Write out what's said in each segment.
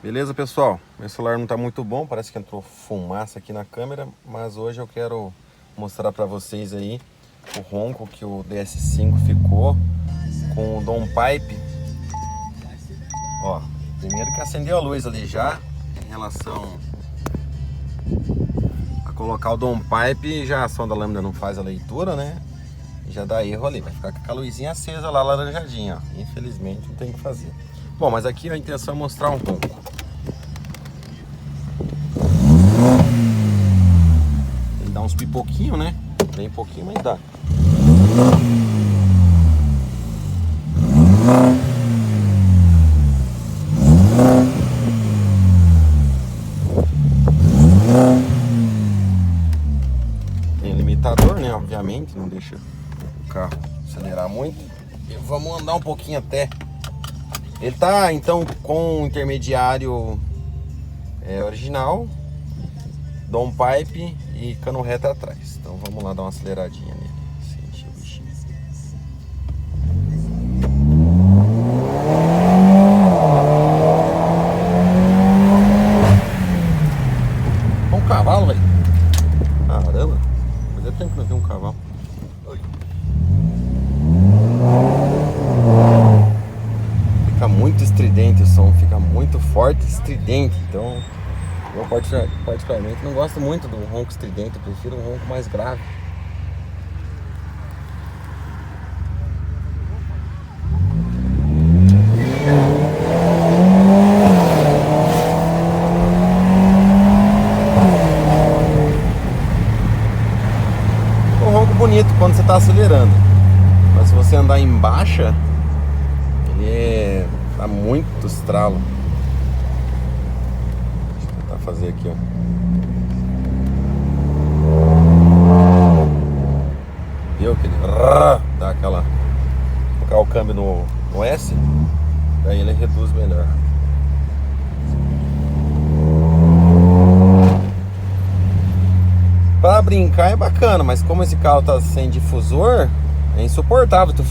Beleza, pessoal? Meu celular não tá muito bom, parece que entrou fumaça aqui na câmera, mas hoje eu quero mostrar para vocês aí o ronco que o DS5 ficou com o downpipe. Ó, primeiro que acendeu a luz ali já, em relação a colocar o downpipe, já a sonda lambda não faz a leitura, né? Já dá erro ali, vai ficar com aquela luzinha acesa lá, laranjadinha, ó. Infelizmente não tem o que fazer. Bom, mas aqui a intenção é mostrar um ronco. Ele dá uns pipoquinhos, né? Bem pouquinho, mas dá. Tem limitador, né? Obviamente, não deixa o carro acelerar muito. E vamos andar um pouquinho até. Ele tá então com o intermediário original, downpipe e cano reto atrás. Então vamos lá dar uma aceleradinha nele. Sentir o bichinho. Um cavalo, velho. Caramba, fazia tempo que não vi um cavalo. Fica muito estridente o som, fica muito forte e estridente. Então eu particularmente não gosto muito do ronco estridente, eu prefiro um ronco mais grave. Um ronco bonito quando você está acelerando, mas se você andar em baixa, ele dá muito estralo. Deixa eu tentar fazer aqui, ó. Viu que ele dá aquela... Colocar o câmbio no S, daí ele reduz melhor. Pra brincar é bacana, mas como esse carro tá sem difusor, é insuportável tu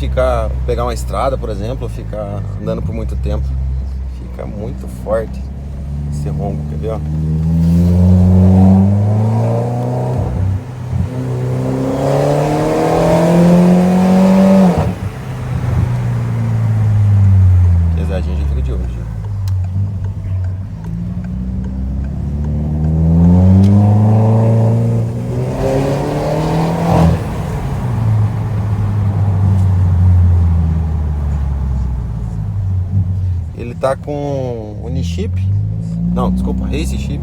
pegar uma estrada, por exemplo, ficar andando por muito tempo. Fica muito forte esse ronco, quer ver, ó? Pesadinho já fica de olho, já. Ele tá com Unichip, não, desculpa, Race Chip.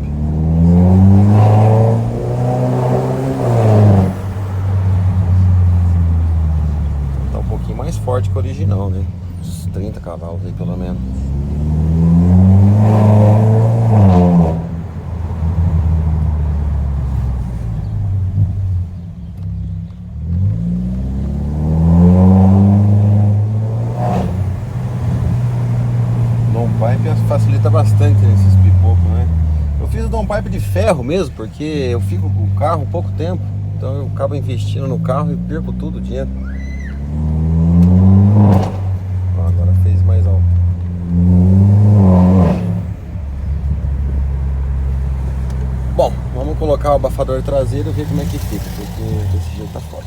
Tá um pouquinho mais forte que o original, né? Uns 30 cavalos aí pelo menos. Downpipe facilita bastante nesses pipocos, né? Eu fiz o downpipe de ferro mesmo, porque eu fico com o carro pouco tempo, então eu acabo investindo no carro e perco tudo o dinheiro. Ó, agora fez mais alto. Bom, vamos colocar o abafador traseiro e ver como é que fica, porque desse jeito tá foda.